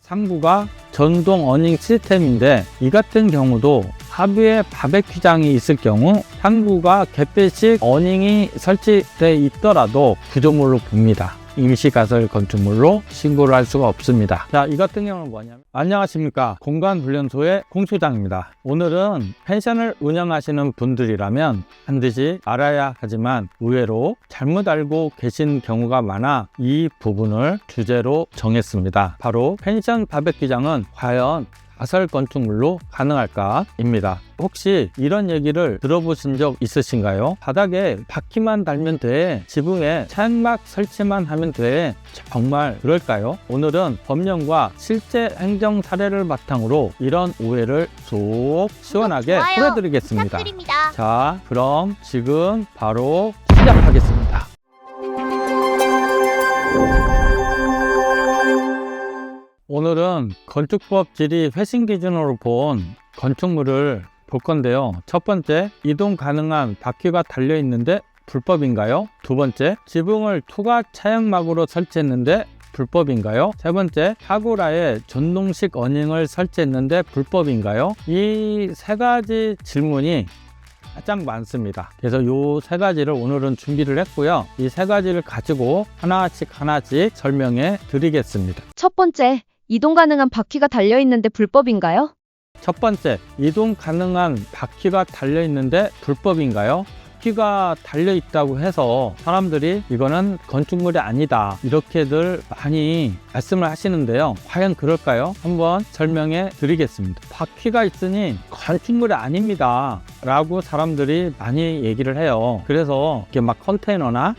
상부가 전동 어닝 시스템인데, 이 같은 경우도 하부에 바베큐장이 있을 경우 상부가 갯배식 어닝이 설치되어 있더라도 구조물로 봅니다. 임시가설 건축물로 신고를 할 수가 없습니다. 자, 이 같은 경우는 뭐냐면, 안녕하십니까, 공간훈련소의 공소장입니다. 오늘은 펜션을 운영하시는 분들이라면 반드시 알아야 하지만 의외로 잘못 알고 계신 경우가 많아 이 부분을 주제로 정했습니다. 바로 펜션 바베큐장은 과연 가설 건축물로 가능할까? 입니다. 혹시 이런 얘기를 들어보신 적 있으신가요? 바닥에 바퀴만 달면 돼, 지붕에 차양막 설치만 하면 돼, 정말 그럴까요? 오늘은 법령과 실제 행정 사례를 바탕으로 이런 오해를 쏙 시원하게 풀어드리겠습니다. 자, 그럼 지금 바로 시작하겠습니다. 오늘은 건축법 질의 회신 기준으로 본 건축물을 볼 건데요. 첫 번째, 이동 가능한 바퀴가 달려 있는데 불법인가요? 두 번째, 지붕을 투과 차양막으로 설치했는데 불법인가요? 세 번째, 하구라에 전동식 어닝을 설치했는데 불법인가요? 이 세 가지 질문이 가장 많습니다. 그래서 이 세 가지를 오늘은 준비를 했고요. 이 세 가지를 가지고 하나씩 설명해 드리겠습니다. 첫 번째, 이동 가능한 바퀴가 달려있는데 불법인가요? 첫 번째, 이동 가능한 바퀴가 달려있는데 불법인가요? 바퀴가 달려있다고 해서 사람들이 이거는 건축물이 아니다, 이렇게들 많이 말씀을 하시는데요. 과연 그럴까요? 한번 설명해 드리겠습니다. 바퀴가 있으니 건축물이 아닙니다 라고 사람들이 많이 얘기를 해요. 그래서 이렇게 막 컨테이너나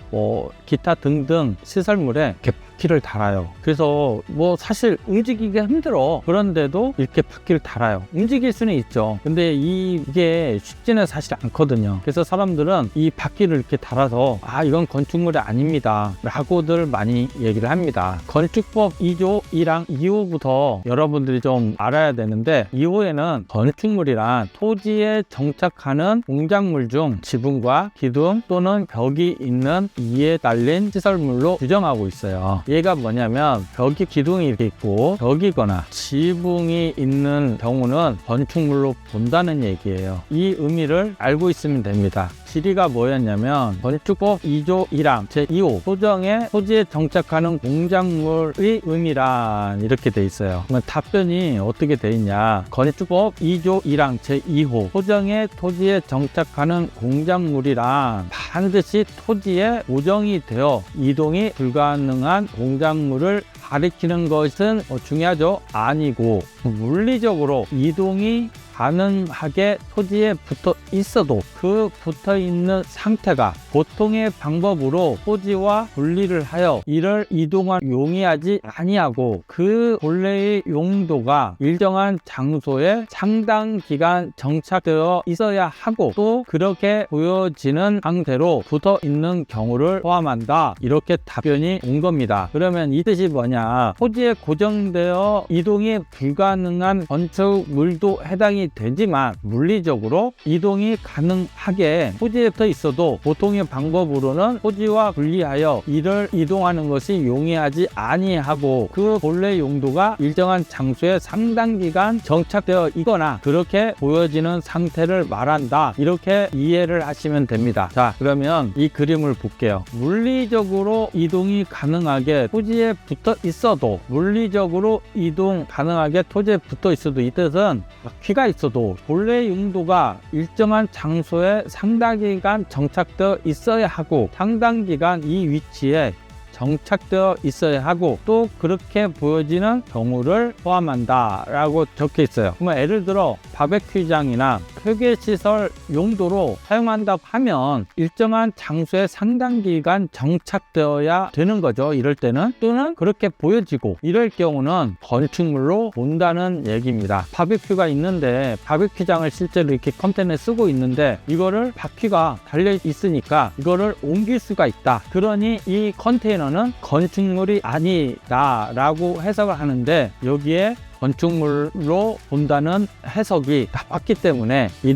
기타 등등 시설물에 이렇게 바퀴를 달아요. 그래서 사실 움직이기가 힘들어. 그런데도 이렇게 바퀴를 달아요. 움직일 수는 있죠. 근데 이게 쉽지는 사실 않거든요. 그래서 사람들은 이 바퀴를 이렇게 달아서 이건 건축물이 아닙니다 라고들 많이 얘기를 합니다. 건축법 2조 1항 2호부터 여러분들이 좀 알아야 되는데, 2호에는 건축물이란 토지에 정착하는 공작물 중 지붕과 기둥 또는 벽이 있는 이에 달린 시설물로 규정하고 있어요. 얘가 뭐냐면, 벽이 기둥이 이렇게 있고 벽이거나 지붕이 있는 경우는 건축물로 본다는 얘기예요. 이 의미를 알고 있으면 됩니다. 질의가 뭐였냐면, 건축법 2조 1항 제2호 소정의 토지에 정착하는 공작물의 의미란 이렇게 돼 있어요. 그러면 답변이 어떻게 돼 있냐, 건축법 2조 1항 제2호 소정의 토지에 정착하는 공작물이란 반드시 토지에 고정이 되어 이동이 불가능한 공작물을 가리키는 것은 중요하죠? 아니고, 물리적으로 이동이 가능하게 토지에 붙어 있어도 그 붙어 있는 상태가 보통의 방법으로 토지와 분리를 하여 이를 이동할 용이하지 아니하고, 그 본래의 용도가 일정한 장소에 상당 기간 정착되어 있어야 하고, 또 그렇게 보여지는 상태로 붙어 있는 경우를 포함한다, 이렇게 답변이 온 겁니다. 그러면 이 뜻이 뭐냐, 토지에 고정되어 이동이 불가능한 건축물도 해당이 되지만 물리적으로 이동이 가능하게 토지에 붙어 있어도 보통의 방법으로는 토지와 분리하여 이를 이동하는 것이 용이하지 아니하고, 그 본래 용도가 일정한 장소에 상당 기간 정착되어 있거나 그렇게 보여지는 상태를 말한다, 이렇게 이해를 하시면 됩니다. 자, 그러면 이 그림을 볼게요. 물리적으로 이동이 가능하게 토지에 붙어 있어도, 물리적으로 이동 가능하게 토지에 붙어 있어도, 이 뜻은 바퀴가 있어도 본래 용도가 일정한 장소에 상당 기간 정착되어 있어야 하고, 상당 기간 이 위치에 정착되어 있어야 하고, 또 그렇게 보여지는 경우를 포함한다 라고 적혀 있어요. 그러면 예를 들어 바베큐장이나 회계시설 용도로 사용한다고 하면 일정한 장소에 상당 기간 정착되어야 되는 거죠. 이럴 때는, 또는 그렇게 보여지고, 이럴 경우는 건축물로 본다는 얘기입니다. 바베큐가 있는데, 바베큐장을 실제로 이렇게 컨테이너에 쓰고 있는데 이거를 바퀴가 달려 있으니까 이거를 옮길 수가 있다, 그러니 이 컨테이너는 건축물이 아니다 라고 해석을 하는데, 여기에 건축물로 본다는 해석이 나왔기 때문에 이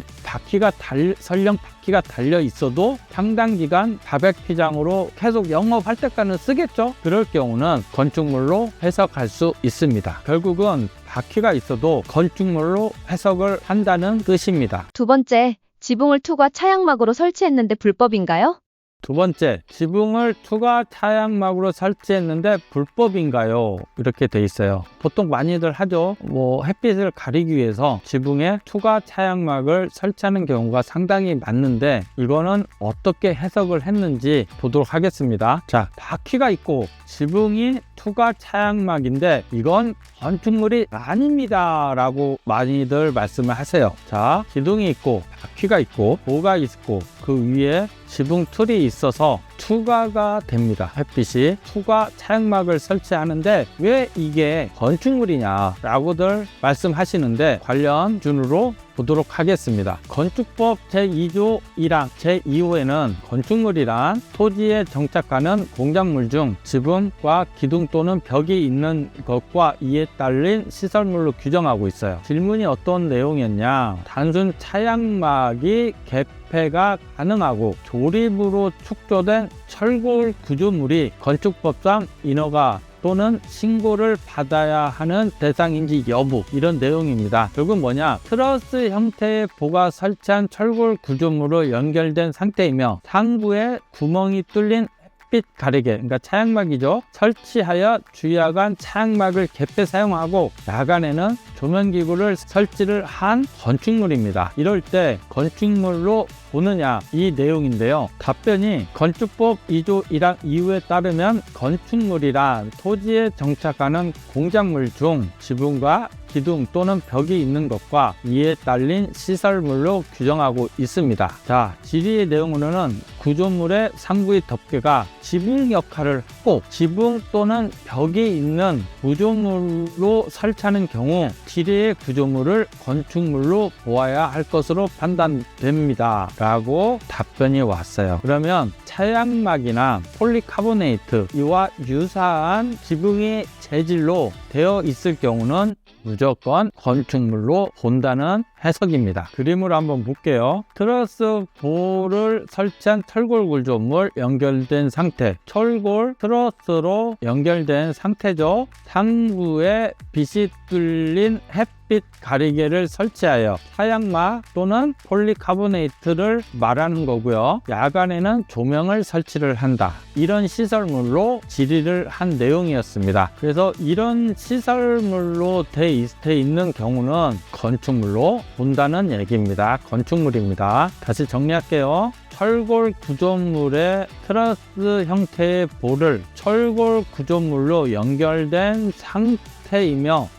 설령 바퀴가 달려 있어도 상당 기간 바베큐장으로 계속 영업할 때까지는 쓰겠죠. 그럴 경우는 건축물로 해석할 수 있습니다. 결국은 바퀴가 있어도 건축물로 해석을 한다는 뜻입니다. 두 번째, 지붕을 투과 차양막으로 설치했는데 불법인가요? 두 번째, 지붕을 투과 차양막으로 설치했는데 불법인가요? 이렇게 돼 있어요. 보통 많이들 하죠. 햇빛을 가리기 위해서 지붕에 투과 차양막을 설치하는 경우가 상당히 많은데 이거는 어떻게 해석을 했는지 보도록 하겠습니다. 자, 바퀴가 있고 지붕이 투과 차양막인데 이건 건축물이 아닙니다 라고 많이들 말씀을 하세요. 자, 기둥이 있고 바퀴가 있고 뭐가 있고 그 위에 지붕 틀이 있어서 투과가 됩니다. 햇빛이 투과 차양막을 설치하는데 왜 이게 건축물이냐 라고들 말씀하시는데 관련 준으로 보도록 하겠습니다. 건축법 제2조 1항 제2호에는 건축물이란 토지에 정착하는 공작물 중 지붕과 기둥 또는 벽이 있는 것과 이에 따른 시설물로 규정하고 있어요. 질문이 어떤 내용이었냐? 단순 차양막이 개폐가 가능하고 조립으로 축조된 철골 구조물이 건축법상 인허가 또는 신고를 받아야 하는 대상인지 여부, 이런 내용입니다. 결국 뭐냐, 트러스 형태의 보가 설치한 철골 구조물로 연결된 상태이며 상부에 구멍이 뚫린 햇빛 가리개, 그러니까 차양막이죠. 설치하여 주야간 차양막을 개폐 사용하고 야간에는 조명기구를 설치를 한 건축물입니다. 이럴 때 건축물로 보느냐, 이 내용인데요. 답변이 건축법 2조 1항 2호에 따르면 건축물이란 토지에 정착하는 공작물 중 지붕과 기둥 또는 벽이 있는 것과 이에 딸린 시설물로 규정하고 있습니다. 자, 질의의 내용으로는 구조물의 상부의 덮개가 지붕 역할을 하고 지붕 또는 벽이 있는 구조물로 설치하는 경우 질의의 구조물을 건축물로 보아야 할 것으로 판단됩니다 라고 답변이 왔어요. 그러면 차양막이나 폴리카보네이트 이와 유사한 지붕의 재질로 되어 있을 경우는 무조건 건축물로 본다는 해석입니다. 그림으로 한번 볼게요. 트러스 볼을 설치한 철골 구조물 연결된 상태, 철골 트러스로 연결된 상태죠. 상부에 빛이 뚫린 햇빛 가리개를 설치하여 차양막 또는 폴리카보네이트를 말하는 거고요. 야간에는 조명을 설치를 한다. 이런 시설물로 질의를 한 내용이었습니다. 그래서 이런 시설물로 돼 있는 경우는 건축물로 본다는 얘기입니다. 건축물입니다. 다시 정리할게요. 철골 구조물의 트러스 형태의 볼을 철골 구조물로 연결된 상태이며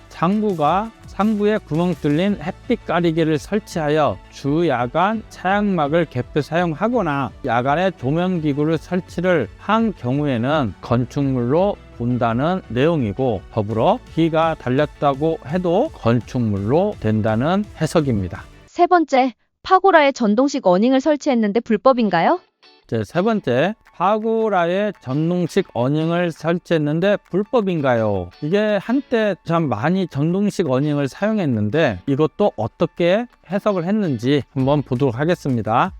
상부에 구멍 뚫린 햇빛 가리개를 설치하여 주야간 차양막을 개폐 사용하거나 야간에 조명기구를 설치를 한 경우에는 건축물로 본다는 내용이고, 더불어 비가 달렸다고 해도 건축물로 된다는 해석입니다. 세 번째, 파고라에 전동식 어닝을 설치했는데 불법인가요? 세 번째, 파고라에 전동식 어닝을 설치했는데 불법인가요? 이게 한때 참 많이 전동식 어닝을 사용했는데 이것도 어떻게 해석을 했는지 한번 보도록 하겠습니다.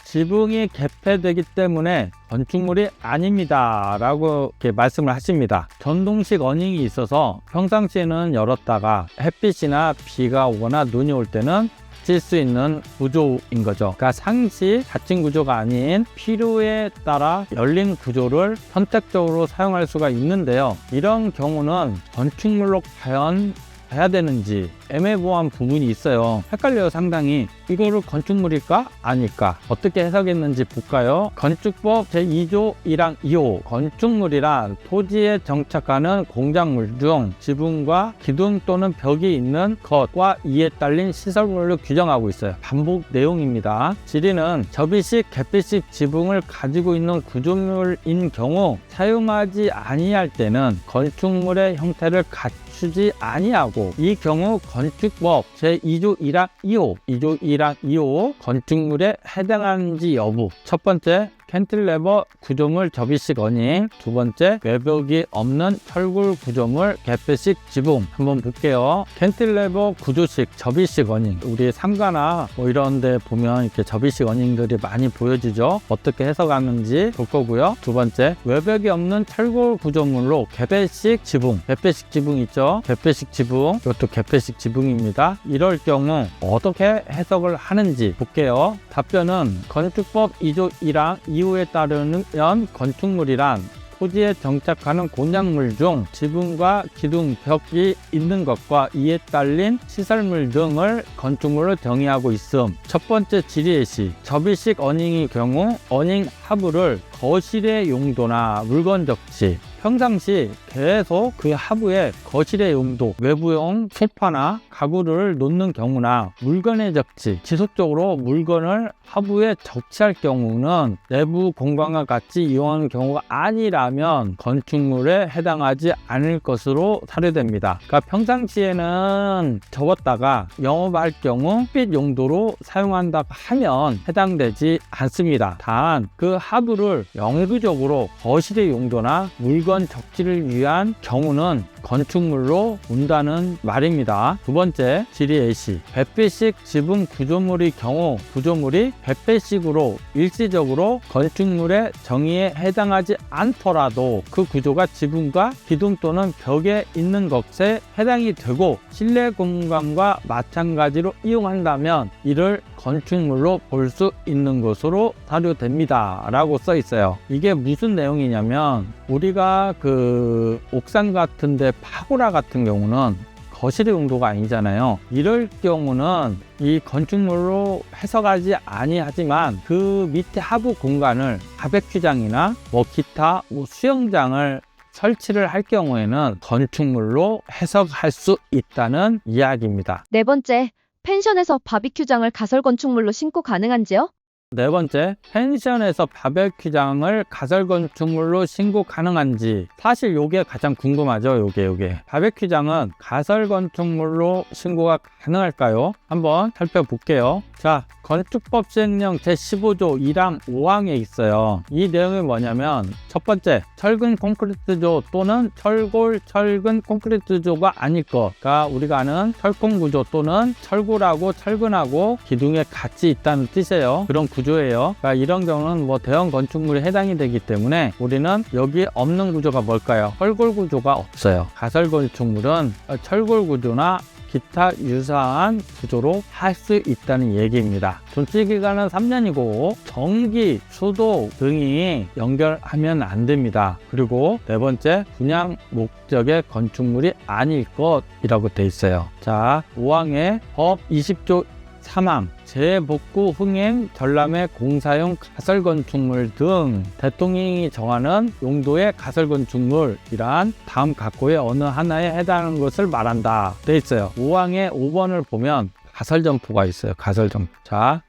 지붕이 개폐되기 때문에 건축물이 아닙니다 라고 이렇게 말씀을 하십니다. 전동식 어닝이 있어서 평상시에는 열었다가 햇빛이나 비가 오거나 눈이 올 때는 닫힐 수 있는 구조인 거죠. 그러니까 상시 닫힌 구조가 아닌 필요에 따라 열린 구조를 선택적으로 사용할 수가 있는데요. 이런 경우는 건축물로 과연 해야 되는지 애매모호한 부분이 있어요. 헷갈려요, 상당히. 이거를 건축물일까? 아닐까? 어떻게 해석했는지 볼까요? 건축법 제2조 1항 2호 건축물이란 토지에 정착하는 공작물 중 지붕과 기둥 또는 벽이 있는 것과 이에 딸린 시설물로 규정하고 있어요. 반복 내용입니다. 질의는 접이식, 개폐식 지붕을 가지고 있는 구조물인 경우 사용하지 아니할 때는 건축물의 형태를 갖추지 아니하고, 이 경우 건축법 제2조 1항 2호 2조 1항 2호 건축물에 해당하는지 여부. 첫 번째, 캔틸레버 구조물 접이식 어닝, 두 번째 외벽이 없는 철골 구조물 개폐식 지붕. 한번 볼게요. 캔틸레버 구조식 접이식 어닝, 우리 상가나 뭐 이런 데 보면 이렇게 접이식 어닝들이 많이 보여지죠. 어떻게 해석하는지 볼 거고요. 두 번째, 외벽이 없는 철골 구조물로 개폐식 지붕. 개폐식 지붕 있죠. 개폐식 지붕, 이것도 개폐식 지붕입니다. 이럴 경우 어떻게 해석을 하는지 볼게요. 답변은 건축법 2조 1항 2호에 따르면 건축물이란 토지에 정착하는 곤약물 중 지붕과 기둥, 벽이 있는 것과 이에 딸린 시설물 등을 건축물로 정의하고 있음. 첫 번째 질의예시, 접이식 어닝의 경우 어닝 하부를 거실의 용도나 물건 적치, 평상시 계속 그 하부에 거실의 용도, 외부용 소파나 가구를 놓는 경우나 물건의 적치, 지속적으로 물건을 하부에 적치할 경우는 내부 공간과 같이 이용하는 경우가 아니라면 건축물에 해당하지 않을 것으로 사료됩니다. 그러니까 평상시에는 접었다가 영업할 경우 햇빛 용도로 사용한다고 하면 해당되지 않습니다. 단 그 하부를 영구적으로 거실의 용도나 물건 적치를 위한 경우는 건축물로 본다는 말입니다. 두 번째, 질의예시, 개폐식 지붕 구조물의 경우 구조물이 개폐식으로 일시적으로 건축물의 정의에 해당하지 않더라도 그 구조가 지붕과 기둥 또는 벽에 있는 것에 해당이 되고 실내 공간과 마찬가지로 이용한다면 이를 건축물로 볼 수 있는 것으로 사료됩니다 라고 써 있어요. 이게 무슨 내용이냐면, 우리가 그 옥상 같은데 파고라 같은 경우는 거실의 용도가 아니잖아요. 이럴 경우는 이 건축물로 해석하지 아니하지만 그 밑에 하부 공간을 바베큐장이나 뭐 기타 수영장을 설치를 할 경우에는 건축물로 해석할 수 있다는 이야기입니다. 네 번째, 펜션에서 바비큐장을 가설 건축물로 신고 가능한지요? 네 번째, 펜션에서 바베큐장을 가설 건축물로 신고 가능한지. 사실 요게 가장 궁금하죠. 요게 바베큐장은 가설 건축물로 신고가 가능할까요? 한번 살펴볼게요. 자, 건축법 시행령 제15조 1항 5항에 있어요. 이 내용이 뭐냐면, 첫 번째, 철근 콘크리트조 또는 철골 철근 콘크리트조가 아닐 것. 그러니까 우리가 아는 철콘 구조 또는 철골하고 철근하고 기둥에 같이 있다는 뜻이에요. 그런 구조예요. 그러니까 이런 경우는 뭐 대형 건축물에 해당이 되기 때문에 우리는 여기 없는 구조가 뭘까요? 철골 구조가 없어요. 가설 건축물은 철골 구조나 기타 유사한 구조로 할 수 있다는 얘기입니다. 존치기간은 3년이고 전기, 수도 등이 연결하면 안 됩니다. 그리고 네 번째, 분양 목적의 건축물이 아닐 것이라고 돼 있어요. 자, 5항의 법 20조 3항 재복구 흥행 전람회 공사용 가설 건축물 등 대통령이 정하는 용도의 가설 건축물이란 다음 각호의 어느 하나에 해당하는 것을 말한다 돼 있어요. 5항의 5번을 보면 가설 점포가 있어요. 가설 점포. 자,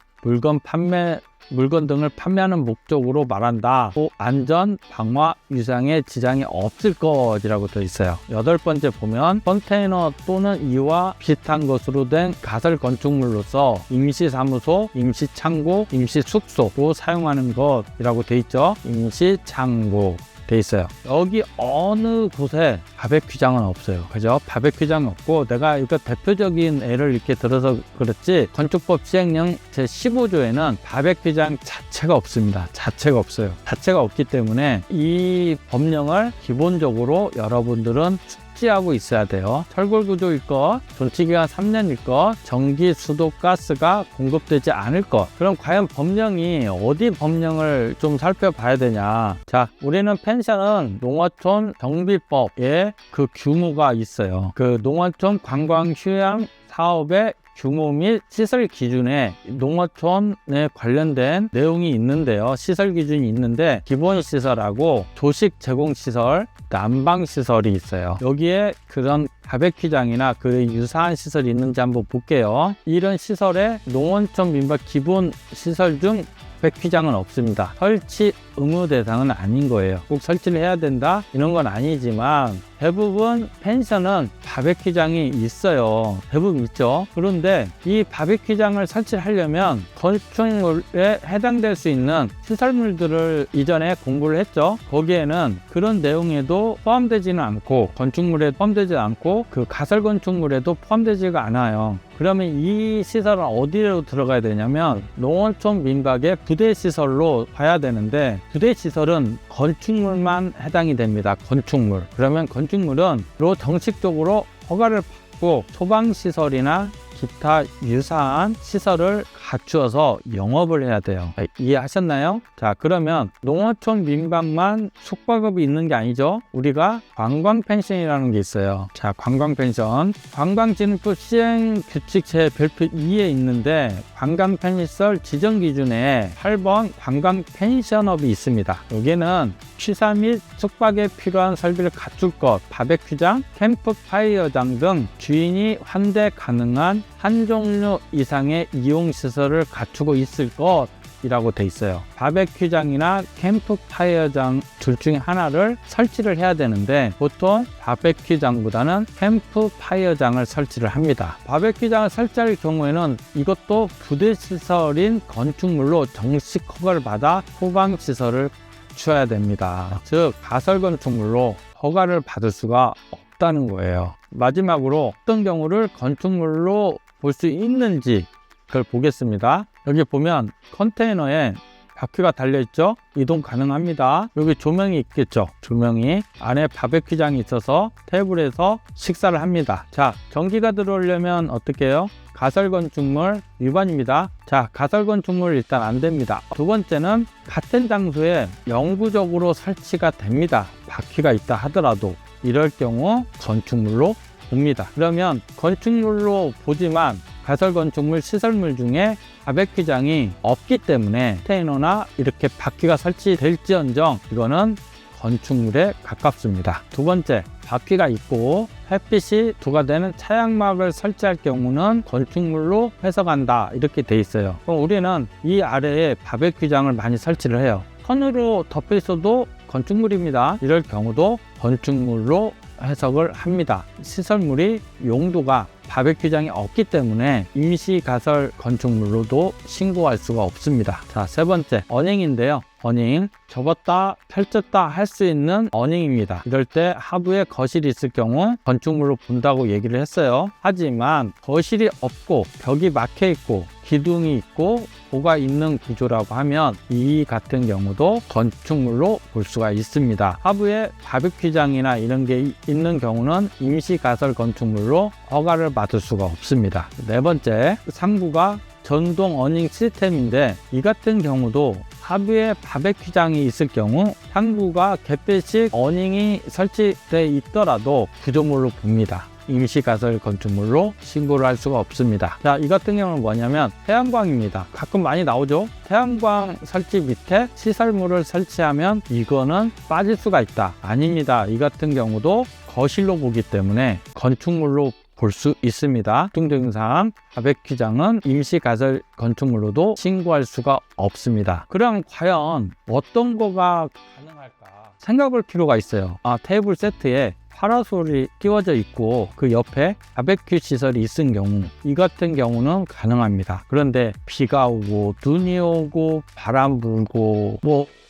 물건 등을 판매하는 목적으로 말한다. 또 안전, 방화, 유상의 지장이 없을 것이라고 되어 있어요. 여덟 번째 보면 컨테이너 또는 이와 비슷한 것으로 된 가설 건축물로서 임시사무소, 임시창고, 임시숙소로 사용하는 것이라고 되어 있죠. 임시창고 돼 있어요. 여기 어느 곳에 바베큐장은 없어요. 그죠? 바베큐장이 없고, 내가 이거 대표적인 예를 이렇게 들어서 그렇지, 건축법 시행령 제15조에는 바베큐장 자체가 없습니다. 자체가 없어요. 자체가 없기 때문에 이 법령을 기본적으로 여러분들은 숙지하고 있어야 돼요. 철골 구조일 것, 존치기간 3년일 것, 전기, 수도, 가스가 공급되지 않을 것. 그럼 과연 법령이 어디 법령을 좀 살펴봐야 되냐. 자, 우리는 펜션은 농어촌 정비법에 그 규모가 있어요. 그 농어촌 관광 휴양 사업의 규모 및 시설 기준에 농어촌에 관련된 내용이 있는데요. 시설 기준이 있는데, 기본 시설하고 조식 제공 시설, 난방 시설이 있어요. 여기에 그런 바베큐장이나 그 유사한 시설이 있는지 한번 볼게요. 이런 시설에 농어촌 민박 기본 시설 중 바베큐장은 없습니다. 설치 의무 대상은 아닌 거예요. 꼭 설치를 해야 된다 이런 건 아니지만 대부분 펜션은 바베큐장이 있어요. 대부분 있죠. 그런데 이 바베큐장을 설치하려면 건축물에 해당될 수 있는 시설물들을 이전에 공부를 했죠. 거기에는 그런 내용에도 포함되지는 않고 건축물에 포함되지 않고 그 가설 건축물에도 포함되지가 않아요. 그러면 이 시설은 어디로 들어가야 되냐면 농어촌 민박의 부대시설로 봐야 되는데 부대시설은 건축물만 해당이 됩니다. 건축물. 그러면 건축물은 정식적으로 허가를 받고 소방시설이나 기타 유사한 시설을 갖추어서 영업을 해야 돼요. 이해하셨나요? 자, 그러면 농어촌 민박만 숙박업이 있는 게 아니죠. 우리가 관광펜션이라는 게 있어요. 자, 관광펜션. 관광진흥법 시행규칙 제별표 2에 있는데 관광펜시설 지정기준에 8번 관광펜션업이 있습니다. 여기는 취사 및 숙박에 필요한 설비를 갖출 것, 바베큐장, 캠프파이어장 등 주인이 환대 가능한 한 종류 이상의 이용시설을 갖추고 있을 것이라고 돼 있어요. 바베큐장이나 캠프파이어장 둘 중에 하나를 설치를 해야 되는데 보통 바베큐장보다는 캠프파이어장을 설치를 합니다. 바베큐장을 설치할 경우에는 이것도 부대시설인 건축물로 정식 허가를 받아 소방시설을 갖춰야 됩니다. 즉 가설 건축물로 허가를 받을 수가 없다는 거예요. 마지막으로 어떤 경우를 건축물로 볼 수 있는지 그걸 보겠습니다. 여기 보면 컨테이너에 바퀴가 달려있죠. 이동 가능합니다. 여기 조명이 있겠죠. 조명이 안에 바베큐장이 있어서 테이블에서 식사를 합니다. 자, 전기가 들어오려면 어떻게 해요? 가설 건축물 위반입니다. 자, 가설 건축물 일단 안 됩니다. 두 번째는 같은 장소에 영구적으로 설치가 됩니다. 바퀴가 있다 하더라도 이럴 경우 건축물로 봅니다. 그러면 건축물로 보지만 가설 건축물 시설물 중에 바베큐장이 없기 때문에 컨테이너나 이렇게 바퀴가 설치될지언정 이거는 건축물에 가깝습니다. 두 번째, 바퀴가 있고 햇빛이 부과되는 차양막을 설치할 경우는 건축물로 해석한다 이렇게 돼 있어요. 그럼 우리는 이 아래에 바베큐장을 많이 설치를 해요. 선으로 덮여 있어도 건축물입니다. 이럴 경우도 건축물로 해석을 합니다. 시설물이 용도가 바베큐장이 없기 때문에 임시 가설 건축물로도 신고할 수가 없습니다. 자, 세 번째, 어닝인데요. 어닝, 접었다 펼쳤다 할 수 있는 어닝입니다. 이럴 때 하부에 거실이 있을 경우 건축물로 본다고 얘기를 했어요. 하지만 거실이 없고 벽이 막혀 있고 기둥이 있고 보가 있는 구조라고 하면 이 같은 경우도 건축물로 볼 수가 있습니다. 하부에 바베큐장이나 이런 게 있는 경우는 임시 가설 건축물로 허가를 받을 수가 없습니다. 네 번째, 상부가 전동 어닝 시스템인데 이 같은 경우도 하부에 바베큐장이 있을 경우 상부가 갯배식 어닝이 설치되어 있더라도 구조물로 봅니다. 임시가설 건축물로 신고를 할 수가 없습니다. 자, 이 같은 경우는 뭐냐면 태양광입니다. 가끔 많이 나오죠. 태양광 설치 밑에 시설물을 설치하면 이거는 빠질 수가 있다. 아닙니다. 이 같은 경우도 거실로 보기 때문에 건축물로 볼 수 있습니다. 특징적인 사항, 바베큐장은 임시가설 건축물로도 신고할 수가 없습니다. 그럼 과연 어떤 거가 가능할까 생각할 필요가 있어요. 테이블 세트에 파라솔이 끼워져 있고 그 옆에 바베큐 시설이 있은 경우 이 같은 경우는 가능합니다. 그런데 비가 오고 눈이 오고 바람 불고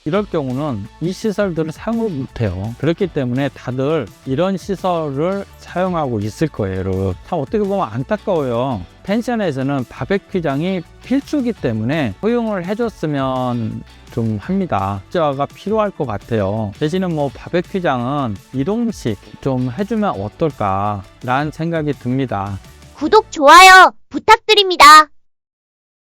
이럴 경우는 이 시설들을 사용을 못해요. 그렇기 때문에 다들 이런 시설을 사용하고 있을 거예요. 여러분. 참 어떻게 보면 안타까워요. 펜션에서는 바베큐장이 필수기 때문에 허용을 해줬으면 좀 합니다. 숫자가 필요할 것 같아요. 대신에 바베큐장은 이동식 좀 해주면 어떨까 라는 생각이 듭니다. 구독, 좋아요 부탁드립니다.